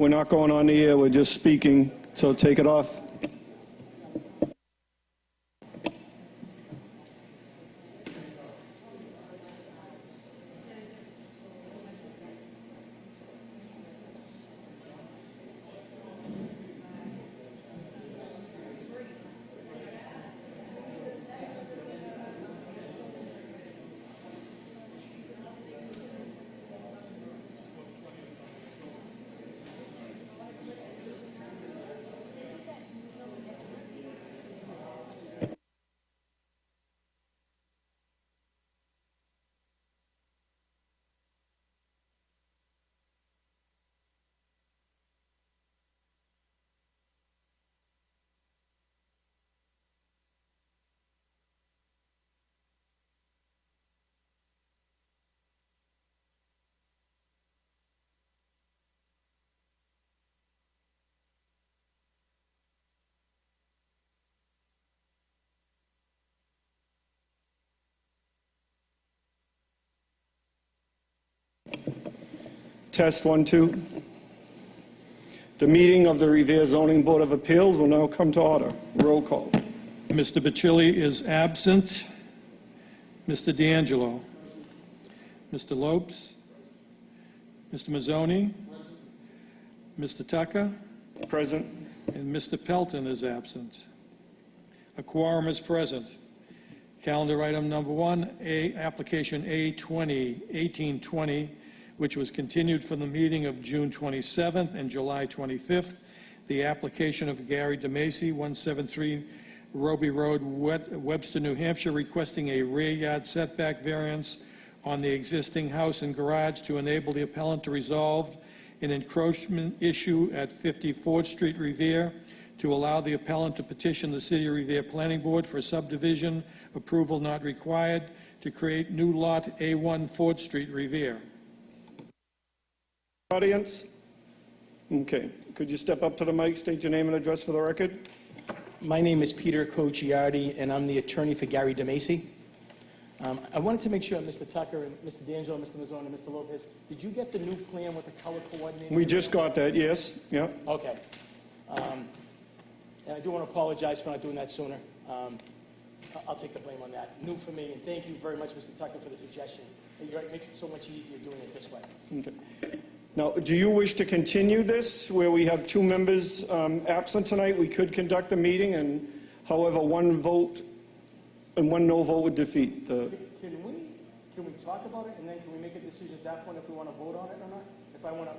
We're not going on the air, we're just speaking, so take it off. Test 1, 2. The meeting of the Revere Zoning Board of Appeals will now come to order. Roll call. Mr. Bacilli is absent. Mr. D'Angelo. Mr. Lopes. Mr. Mazzoni. Mr. Tucker. Present. And Mr. Pelton is absent. A quorum is present. Calendar item number 1, application A20-1820, which was continued from the meeting of June 27th and July 25th. The application of Gary DeMacy, 173 Roby Road, Webster, New Hampshire, requesting a rear yard setback variance on the existing house and garage to enable the appellant to resolve an encroachment issue at 50 Ford Street, Revere, to allow the appellant to petition the City of Revere Planning Board for subdivision approval not required to create new lot A1 Ford Street, Revere. Audience? Okay. Could you step up to the mic, state your name and address for the record? My name is Peter Cocciardi, and I'm the attorney for Gary DeMacy. I wanted to make sure, Mr. Tucker and Mr. D'Angelo, Mr. Mazzoni, and Mr. Lopez, did you get the new plan with the color coordinating? We just got that, yes. Yeah. Okay. And I do want to apologize for not doing that sooner. I'll take the blame on that. New for me, and thank you very much, Mr. Tucker, for the suggestion. You're right, it makes it so much easier doing it this way. Okay. Now, do you wish to continue this, where we have 2 members absent tonight? We could conduct the meeting, and however, 1 vote and 1 no vote would defeat the... Can we talk about it, and then can we make a decision at that point if we want to vote on it or not? If I want to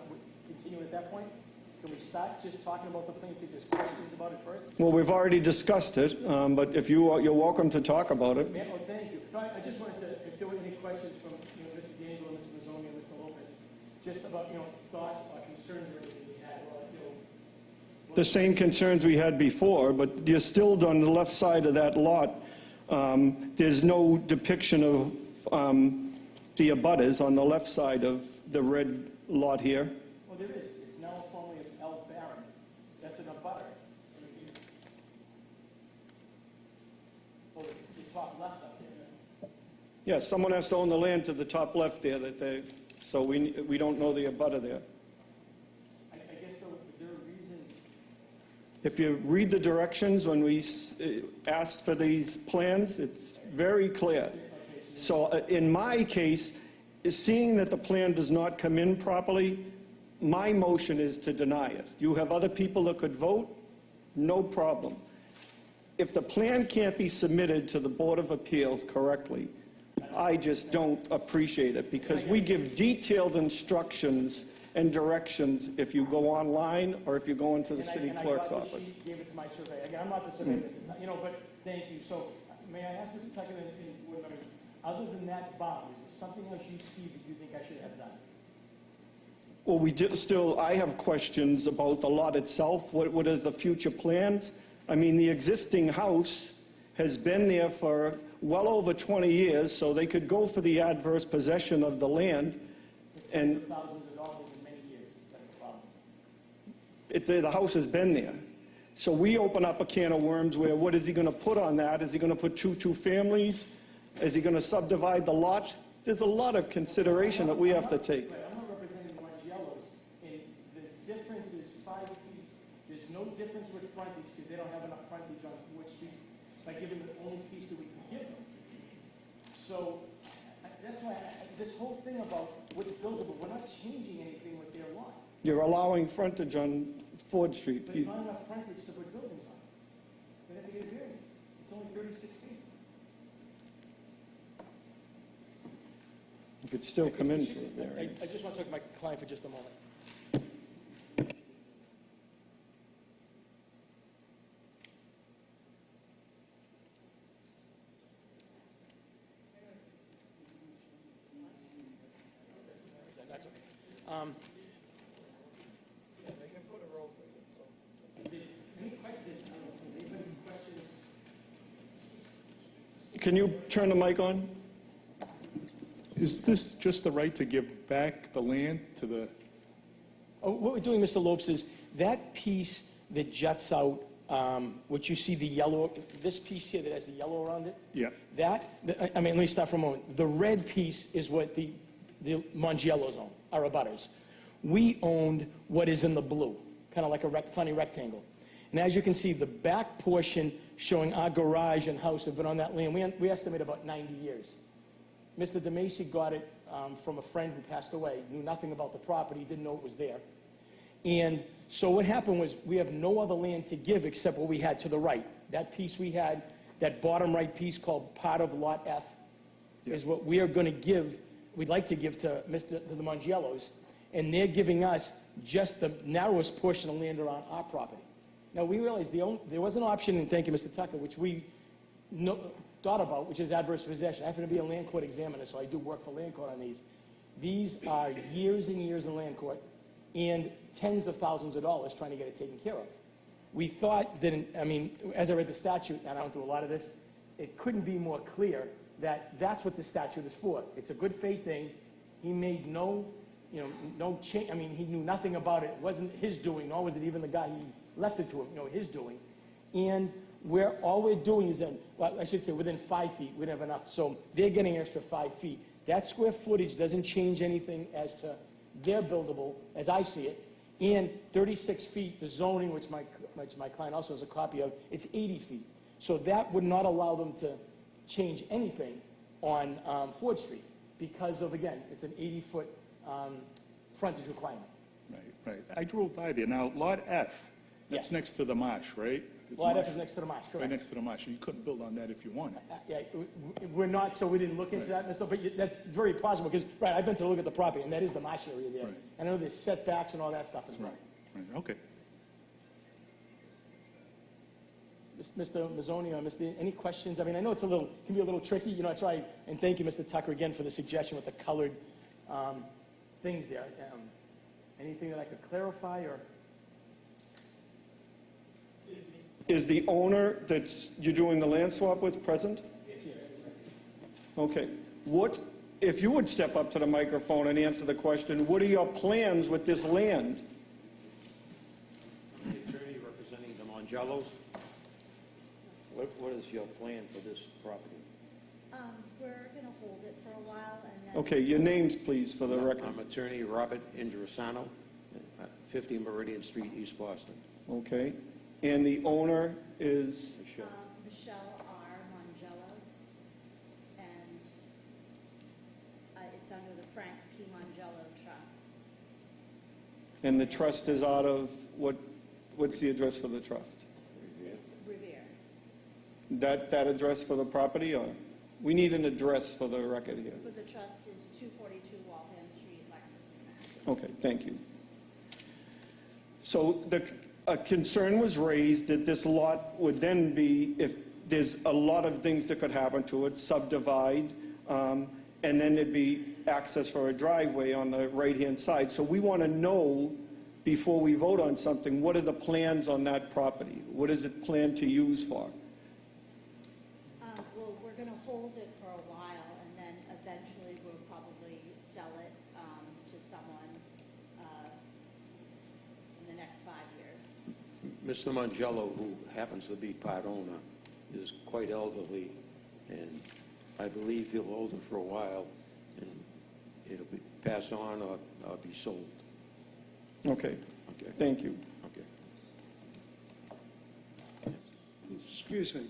continue at that point? Can we start just talking about the plan, see if there's questions about it first? Well, we've already discussed it, but if you're welcome to talk about it. Yeah, well, thank you. I just wanted to, if there were any questions from Mrs. D'Angelo, Mr. Mazzoni, and Mr. Lopez, just about thoughts or concerns or anything we had. The same concerns we had before, but you're still on the left side of that lot. There's no depiction of the abutters on the left side of the red lot here. Well, there is. It's now formerly of L. Barron. That's an abutter. Oh, the top left up there. Yeah, someone has to own the land to the top left there, so we don't know the abutter there. I guess so. Is there a reason? If you read the directions when we asked for these plans, it's very clear. So in my case, seeing that the plan does not come in properly, my motion is to deny it. You have other people that could vote, no problem. If the plan can't be submitted to the Board of Appeals correctly, I just don't appreciate it, because we give detailed instructions and directions if you go online or if you go into the city clerk's office. She gave it to my surveyor. Again, I'm not the surveyor, Mr. Tucker, but thank you. So may I ask Mr. Tucker, other than that bond, is there something else you see that you think I should have done? Well, I have questions about the lot itself. What are the future plans? I mean, the existing house has been there for well over 20 years, so they could go for the adverse possession of the land. And thousands of dollars in many years. That's the problem. The house has been there. So we open up a can of worms where what is he going to put on that? Is he going to put two families? Is he going to subdivide the lot? There's a lot of consideration that we have to take. I'm not representing Margiela's, and the difference is no difference with frontage, because they don't have enough frontage on Ford Street, by giving them the only piece that we can give them. So, that's why, this whole thing about what's buildable, we're not changing anything with their lot. You're allowing frontage on Ford Street. But not enough frontage to put buildings on. They have to get a variance. It's only 36 feet. You could still come in for a variance. I just want to talk to my client for just a moment. That's okay. Can you turn the mic on? Is this just the right to give back the land to the, Oh, what we're doing, Mr. Lopes, is that piece that juts out, what you see the yellow, this piece here that has the yellow around it, yeah, let me stop for a moment. The red piece is what the Mongiellos own, our abutters. We owned what is in the blue, kind of like a funny rectangle. And as you can see, the back portion showing our garage and house have been on that land, we estimate about 90 years. Mr. DeMacy got it from a friend who passed away, knew nothing about the property, didn't know it was there. And so what happened was, we have no other land to give except what we had to the right. That piece we had, that bottom right piece called part of Lot F, is what we are going to give, we'd like to give to the Mongiellos, and they're giving us just the narrowest portion of land around our property. Now, we realized there was an option, and thank you, Mr. Tucker, which we thought about, which is adverse possession. I happen to be a land court examiner, so I do work for land court on these. These are years and years in land court and tens of thousands of dollars trying to get it taken care of. We thought that, as I read the statute, and I don't do a lot of this, it couldn't be more clear that that's what the statute is for. It's a good faith thing. He made no change. He knew nothing about it. It wasn't his doing, nor was it even the guy he left it to him, his doing. And all we're doing is, I should say, within 5 feet, we don't have enough. So they're getting an extra 5 feet. That square footage doesn't change anything as to their buildable, as I see it. And 36 feet, the zoning, which my client also has a copy of, it's 80 feet. So that would not allow them to change anything on Ford Street because of, again, it's an 80-foot frontage requirement. right. I drove by there. Now, Lot F, that's Yes. next to the marsh, right? There's Lot marsh F is next to the marsh, Right correct? next to the marsh. You couldn't build on that if you wanted. Yeah, we're not, so we didn't look into that, Mr. But that's very possible, because, right, I've been to look at the property, and that is the marsh area there. Right. And I know there's setbacks and all that stuff as well. Right, okay. Mr. Mazzoni or Mr., any questions? I know it's can be a little tricky, that's why, and thank you, Mr. Tucker, again, for the suggestion with the colored things there. Anything that I could clarify, or? Is the owner you're doing the land swap with present? Okay. If you would step up to the microphone and answer the question, what are your plans with this land? I'm the attorney representing the Mongiellos. What is your plan for this property? We're going to hold it for a while and then... Okay, your names, please, for the record. I'm attorney Robert Indrasano, 50 Meridian Street, East Boston. Okay. And the owner is? Michelle. Michelle R. Mongello, and it's under the Frank P. Mongello Trust. And the trust is out of, what's the address for the trust? It's Revere. That address for the property, or? We need an address for the record here. For the trust is 242 Waltham Street, Lexington, Mass. Okay, thank you. So a concern was raised that this lot would then be, if there's a lot of things that could happen to it, subdivide, and then there'd be access for a driveway on the right-hand side. So we want to know, before we vote on something, what are the plans on that property? What is it planned to use for? Well, we're going to hold it for a while, and then eventually we'll probably sell it to someone in the next 5 years. Mr. Mongello, who happens to be part owner, is quite elderly, and I believe he'll hold it for a while, and it'll be passed on or be sold. Okay, Okay? thank you. Okay. Excuse me.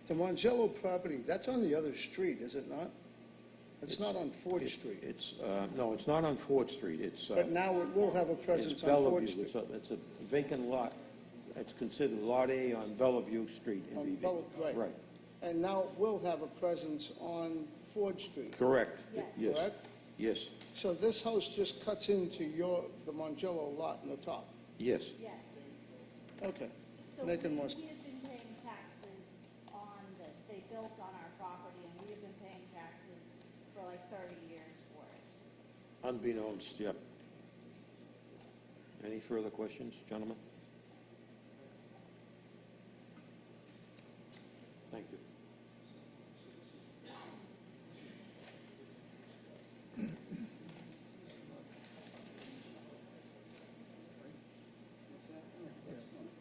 The Mongello property, that's on the other street, is it not? It's not on Ford Street. It's, no, it's not on Ford Street, it's, But now it will have a it's presence on Ford Bellevue. Street. It's a vacant lot. It's considered Lot A on Bellevue Street in On BB. Right. Right, And now it will have a presence on Ford Street, correct. Yes. Yes, correct? yes, So this house just cuts into the Mongello lot in the top? yes. Yes. Okay, So making more, we have been paying taxes on this. They built on our property, and we have been paying taxes for like 30 years for it. Unbeknownst, yep. Any further questions, gentlemen? Thank you.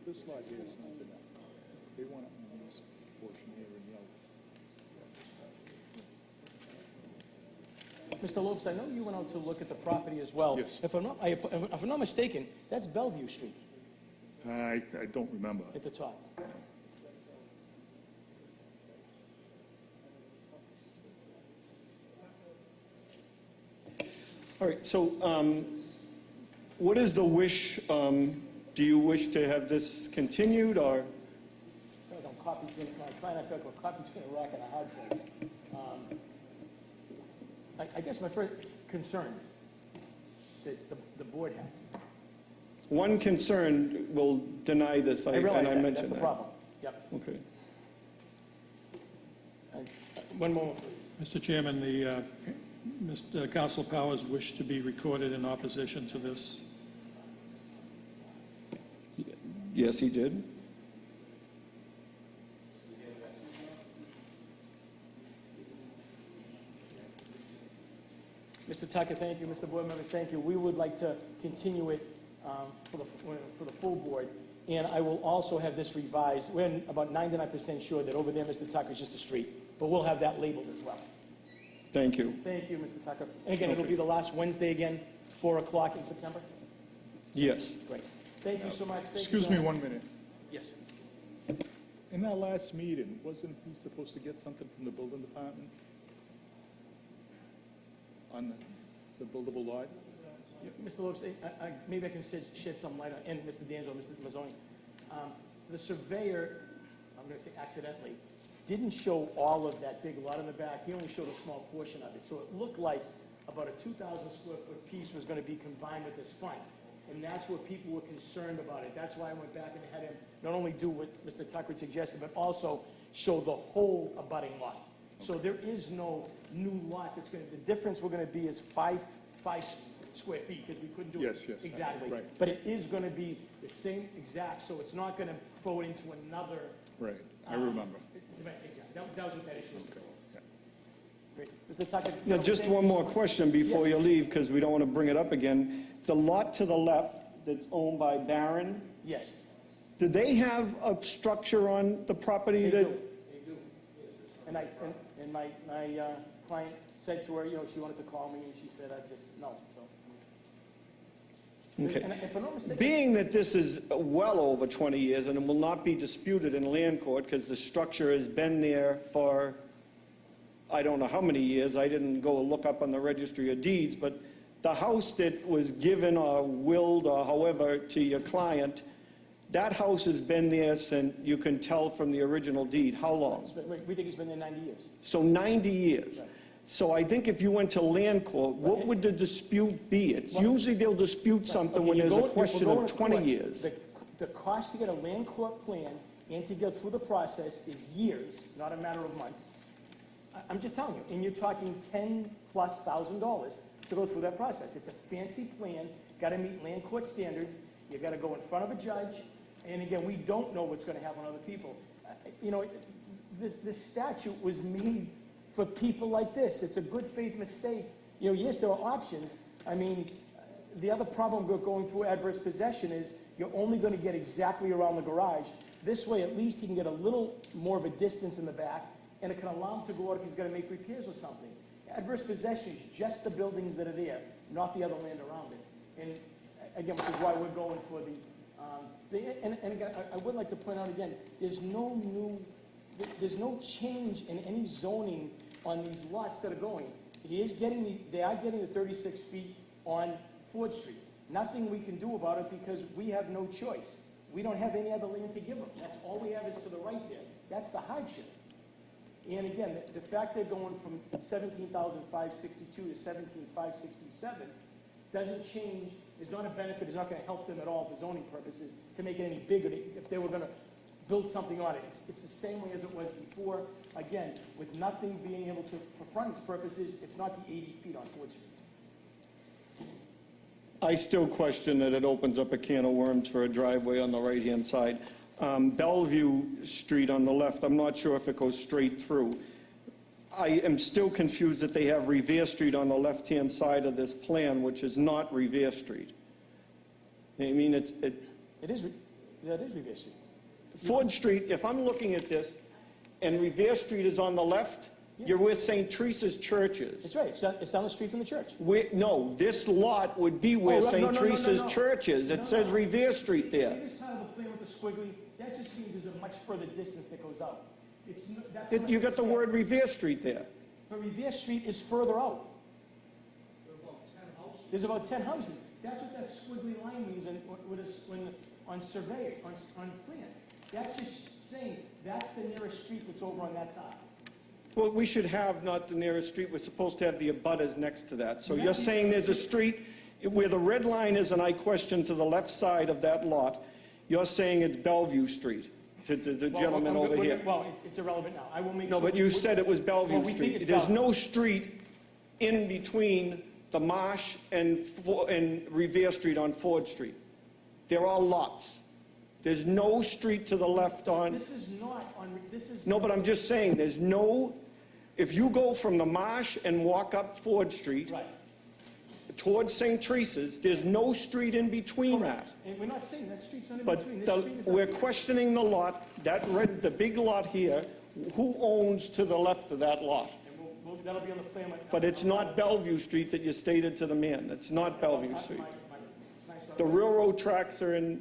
This lot here is not enough. They want to own this portion here in yellow. Mr. Lopes, I know you went out to look at the property as well. Yes. If I'm not mistaken, that's Bellevue Street I don't remember. at the top. All right, so what is the wish? Do you wish to have this continued, or? I feel like I'm copy's gonna, my client, I feel like a copy's gonna rock in a hard place. I guess my first concerns that the board has. One concern will deny this, I realize and I that, mentioned that's the that. problem. Yep. Okay. One moment, please. Mr. Chairman, Mr. Council Powers wished to be recorded in opposition to this. Yes, he did. Mr. Tucker, thank you. Mr. Board members, thank you. We would like to continue it for the full board, and I will also have this revised. We're about 99% sure that over there, Mr. Tucker, is just a street, but we'll have that labeled as well. Thank you. Thank you, Mr. Tucker. And again, it'll be the last Wednesday again, 4 o'clock in September? Yes. Great. Thank you so much. Thank you, Excuse me gentlemen. 1 minute. Yes. In that last meeting, wasn't he supposed to get something from the building department? On the buildable lot? Mr. Lopes, maybe I can shed some light on, and Mr. D'Angelo, Mr. Mazzoni. The surveyor, I'm going to say accidentally, didn't show all of that big lot in the back. He only showed a small portion of it. So it looked like about a 2,000 square foot piece was going to be combined with this front. And that's what people were concerned about it. That's why I went back and had him not only do what Mr. Tucker suggested, but also show the whole abutting lot. So there is no new lot that's going to, the difference we're going to be is five square feet, because we couldn't do it. Yes, Exactly. right. But it is going to be the same exact, so it's not going to throw it into another. Right, I remember. Right, exactly. That was what that issue was. Yeah. Great. Mr. Tucker? Now, just one more question before you leave, because we don't want to bring it up again. The lot to the left that's owned by Barron, Yes. do they have a structure on the property They that? do. They do. And my client said to her, you know, she wanted to call me, and she said, I just, no, so. Okay. And if I'm not mistaken. Being that this is well over 20 years and it will not be disputed in land court because the structure has been there for, I don't know how many years, I didn't go look up on the registry of deeds, but the house that was given or willed or however to your client, that house has been there since, you can tell from the original deed. How long? We think he's been there 90 years. So 90 years. Right. So I think if you went to land court, what would the dispute be? It's usually they'll dispute something when If there's you're a going- question if we're going of to 20 court, years. The cost to get a land court plan and to go through the process is years, not a matter of months. I'm just telling you, and you're talking $10,000+ to go through that process. It's a fancy plan, gotta meet land court standards, you gotta go in front of a judge, and again, we don't know what's gonna happen to other people. You know, this statute was made for people like this. It's a good faith mistake. You know, yes, there are options. I mean, the other problem with going through adverse possession is you're only gonna get exactly around the garage. This way, at least he can get a little more of a distance in the back, and it can allow him to go out if he's gonna make repairs or something. Adverse possession is just the buildings that are there, not the other land around it. And again, which is why we're going for the And again, I would like to point out again, there's no change in any zoning on these lots that are going. They are getting the 36 feet on Ford Street. Nothing we can do about it because we have no choice. We don't have any other land to give them. That's all we have is to the right there. That's the hardship. And again, the fact they're going from 17,562 to 17,567 doesn't change, is not a benefit, is not gonna help them at all for zoning purposes to make it any bigger, if they were gonna build something on it. It's the same way as it was before. Again, with nothing being able to, for frontage purposes, it's not the 80 feet on Ford Street. I still question that it opens up a can of worms for a driveway on the right-hand side. Bellevue Street on the left, I'm not sure if it goes straight through. I am still confused that they have Revere Street on the left-hand side of this plan, which is not Revere Street. I mean, It is Revere Street. Ford Street, if I'm looking at this, and Revere Street is on the left, you're where St. Teresa's Church is. That's right, it's down the street from the church. No, this lot would be where Oh, right, St. no, Teresa's Church is. It says Revere Street there. See this kind of a plan with the squiggly? That just seems there's a much further distance that goes out. You got the word Revere Street there. But Revere Street is further out. There's about 10 houses. That's what that squiggly line means on survey, on plans. That's just saying, that's the nearest street that's over on that side. Well, we should have not the nearest street, we're supposed to have the abutters next to that. So you're saying there's a street where the red line is, and I question to the left side of that lot, you're saying it's Bellevue Street, to the gentleman over here. Well, it's irrelevant now. I will make sure. No, but you said it was Well, Bellevue we think Street. it's There's Bellevue. no street in between the Marsh and Revere Street on Ford Street. They're all lots. There's no street to the left on, This is not on, this is. no, but I'm just saying, there's no, if you go from the Marsh and walk up Ford Street Right. towards St. Teresa's, there's no street in between that. And we're not saying that street's not in But between. This street is we're up here. questioning the lot, the big lot here, who owns to the left of that lot? And that'll be on the plan. But it's not Bellevue Street that you stated to the man. It's not Bellevue Street. The railroad tracks are in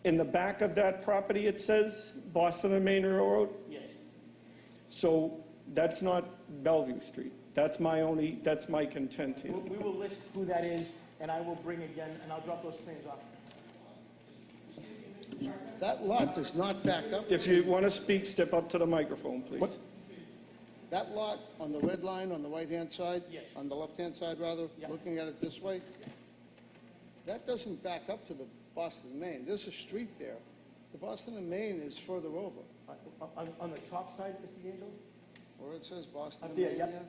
the back of that property, it says, Boston and Maine Railroad. Yes. So that's not Bellevue Street. That's my content here. We will list who that is, and I will bring again, and I'll drop those plans off. That lot does not back up. If you want to speak, step up to the microphone, please. What? That lot on the red line on the right-hand side? Yes. On the left-hand side, rather? Yeah. Looking at it this way? That doesn't back up to the Boston and Maine. There's a street there. The Boston and Maine is further over, On the top side, Mr. D'Angelo? where it says Boston Up and there, Maine yep. here.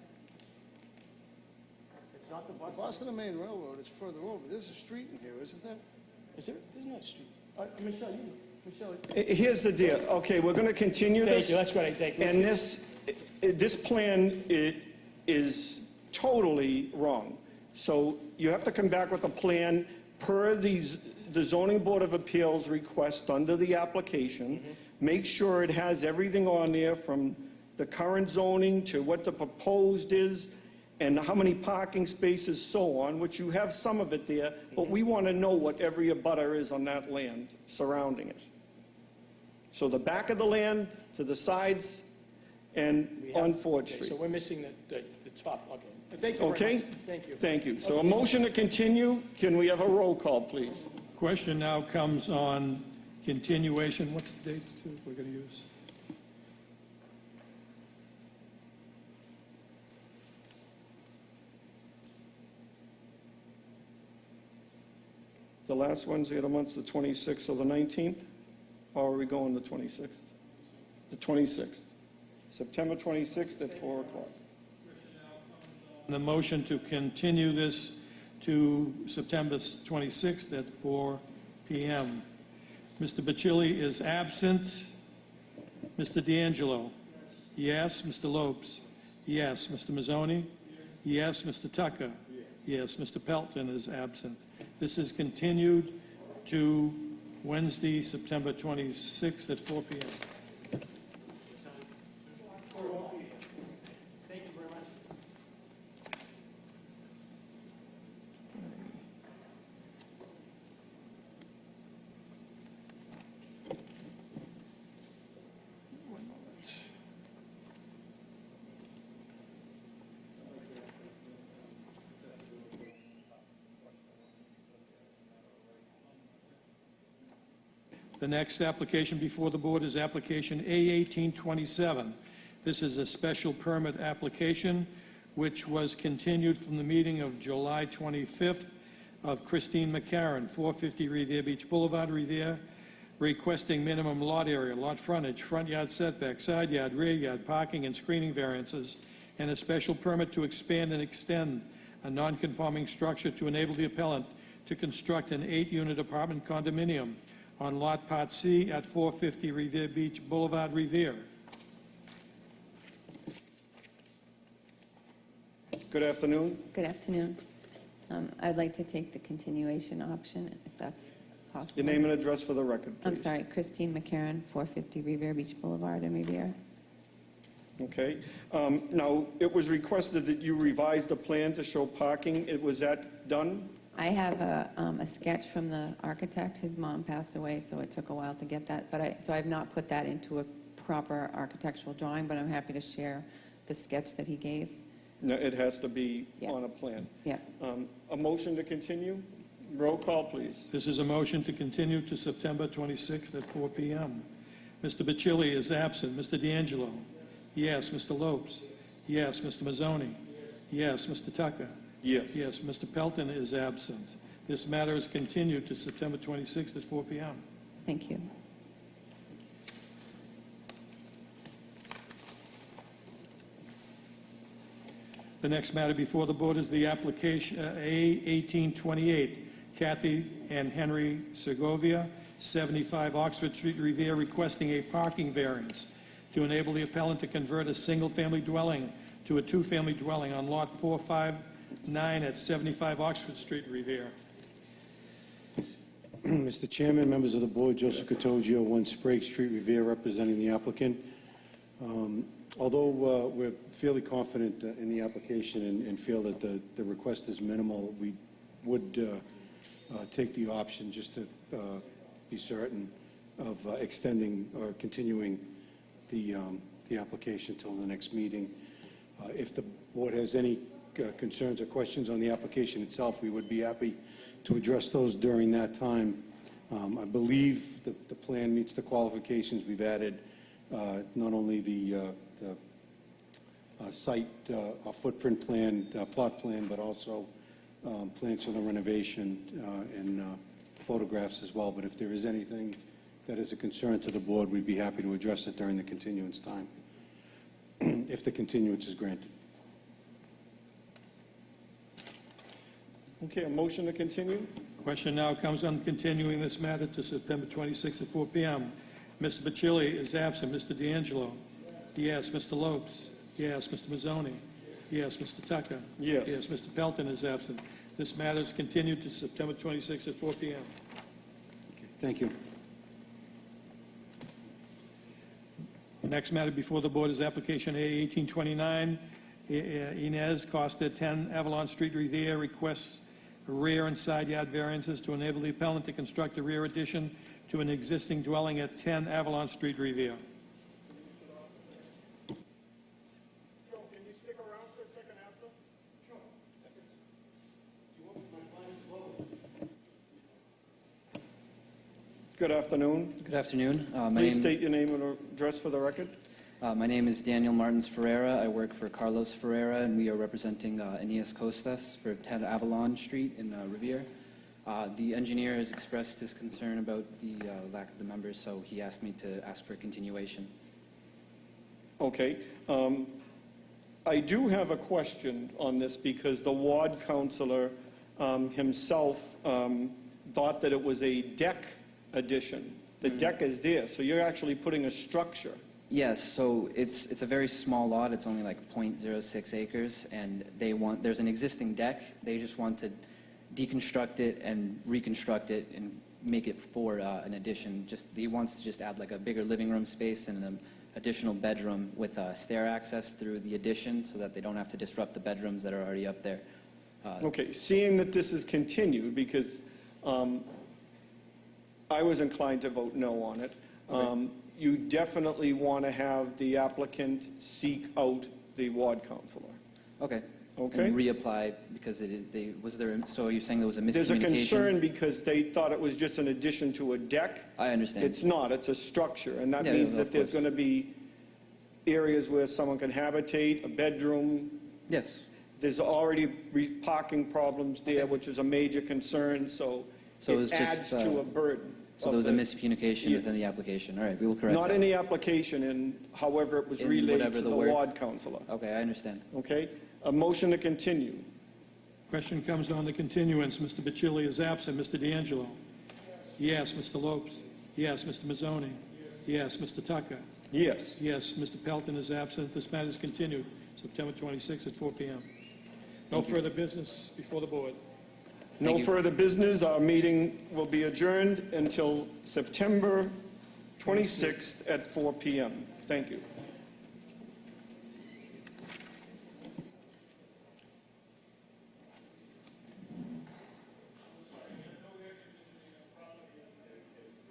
It's not the The Boston. Boston and Maine Railroad is further over. There's a street in here, isn't there? Is there? There's not a street. Michelle, Michelle. Here's the deal. Okay, we're going to continue this. Thank you, that's great, thank you. And this plan is totally wrong. So you have to come back with a plan per the zoning board of appeals request under the application. Make sure it has everything on there from the current zoning to what the proposed is and how many parking spaces, so on, which you have some of it there, but we want to know what every abutter is on that land surrounding it. So the back of the land, to the sides, and We have- on Ford okay, Street. So we're missing the top, okay. Thank you very Okay? much. Thank you. Thank you. So a motion to continue, can we have a roll call, please? Question now comes on continuation. What's the dates too we're going to use? The last Wednesday of the month's the 26th or the 19th? Or are we going the 26th? The 26th. September 26th at 4 o'clock. The motion to continue this to September 26th at 4 p.m. Mr. Bacilli is absent. Mr. D'Angelo? Yes. Mr. Lopes? Yes. Mr. Mazzoni? Yes. Mr. Tucker? Yes. Mr. Pelton is absent. This is continued to Wednesday, September 26th at 4 p.m. Thank you very much. The next application before the board is application A1827. This is a special permit application which was continued from the meeting of July 25th of Christine McCarron, 450 Revere Beach Boulevard, Revere, requesting minimum lot area, lot frontage, front yard setback, side yard, rear yard, parking and screening variances, and a special permit to expand and extend a non-conforming structure to enable the appellant to construct an 8-unit apartment condominium on Lot Part C at 450 Revere Beach Boulevard, Revere. Good afternoon. Good afternoon. I'd like to take the continuation option, if that's possible. Your name and address for the record, please. I'm sorry, Christine McCarron, 450 Revere Beach Boulevard in Revere. Okay. Now, it was requested that you revise the plan to show parking. Was that done? I have a sketch from the architect. His mom passed away, so it took a while to get that. So I've not put that into a proper architectural drawing, but I'm happy to share the sketch that he gave. No, it has to be Yeah. on a plan. Yeah. A motion to continue? Roll call, please. This is a motion to continue to September 26th at 4 p.m. Mr. Bacilli is absent. Mr. D'Angelo? Yes. Mr. Lopes? Yes. Mr. Mazzoni? Yes. Mr. Tucker? Yes. Yes. Mr. Pelton is absent. This matter is continued to September 26th at 4 p.m. Thank you. The next matter before the board is the application A1828, Kathy and Henry Segovia, 75 Oxford Street, Revere, requesting a parking variance to enable the appellant to convert a single-family dwelling to a two-family dwelling on Lot 459 at 75 Oxford Street, Revere. Mr. Chairman, members of the board, Joseph Cottogio, 1 Sprague Street, Revere, representing the applicant. Although we're fairly confident in the application and feel that the request is minimal, we would take the option just to be certain of extending or continuing the application until the next meeting. If the board has any concerns or questions on the application itself, we would be happy to address those during that time. I believe the plan meets the qualifications. We've added not only the site footprint plan, plot plan, but also plans for the renovation and photographs as well. But if there is anything that is a concern to the board, we'd be happy to address it during the continuance time, if the continuance is granted. Okay, a motion to continue? Question now comes on continuing this matter to September 26th at 4 p.m. Mr. Bacilli is absent. Mr. D'Angelo? Yes. Mr. Lopes? Yes. Mr. Mazzoni? Yes. Mr. Tucker? Yes. Yes. Mr. Pelton is absent. This matter is continued to September 26th at 4 p.m. Thank you. The next matter before the board is application A1829. Inez Costa, 10 Avalon Street, Revere, requests rear and side yard variances to enable the appellant to construct a rear addition to an existing dwelling at 10 Avalon Street, Revere. Joe, can you stick around for a second after? Sure. Good afternoon. Good afternoon. Please state your name and address for the record. My name is Daniel Martins Ferreira. I work for Carlos Ferreira, and we are representing Aeneas Costas for 10 Avalon Street in Revere. The engineer has expressed his concern about the lack of the members, so he asked me to ask for a continuation. Okay. I do have a question on this because the ward councilor himself thought that it was a deck addition. The deck is there, so you're actually putting a structure. Yes, so it's a very small lot. It's only like 0.06 acres, and there's an existing deck. They just want to deconstruct it and reconstruct it and make it for an addition. He wants to just add like a bigger living room space and an additional bedroom with stair access through the addition so that they don't have to disrupt the bedrooms that are already up there. Okay, seeing that this is continued, because I was inclined to vote no on it, you definitely want to have the applicant seek out the ward councilor. Okay. Okay. and reapply because it is, so are you saying there was a There's a miscommunication? concern because they thought it was just an addition to a deck. I understand. It's not, it's a structure, and that Yeah, means of if there's course. going to be areas where someone can habitate, a bedroom, Yes. there's already parking problems there, which is a major concern, so So it it was adds just, to a burden. So there was a of the- miscommunication Yes. within the application. All right, we will correct Not that. in the application, and however it was In relayed whatever to the the word- ward counselor. Okay, I understand. Okay? A motion to continue. Question comes on the continuance. Mr. Bacilli is absent. Mr. D'Angelo? Yes. Mr. Lopes? Yes. Mr. Mazzoni? Yes. Mr. Tucker? Yes. Yes. Mr. Pelton is absent. This matter is continued, September 26th at 4 p.m. No further business before the board. No Thank you. further business. Our meeting will be adjourned until September 26th at 4 p.m. Thank you.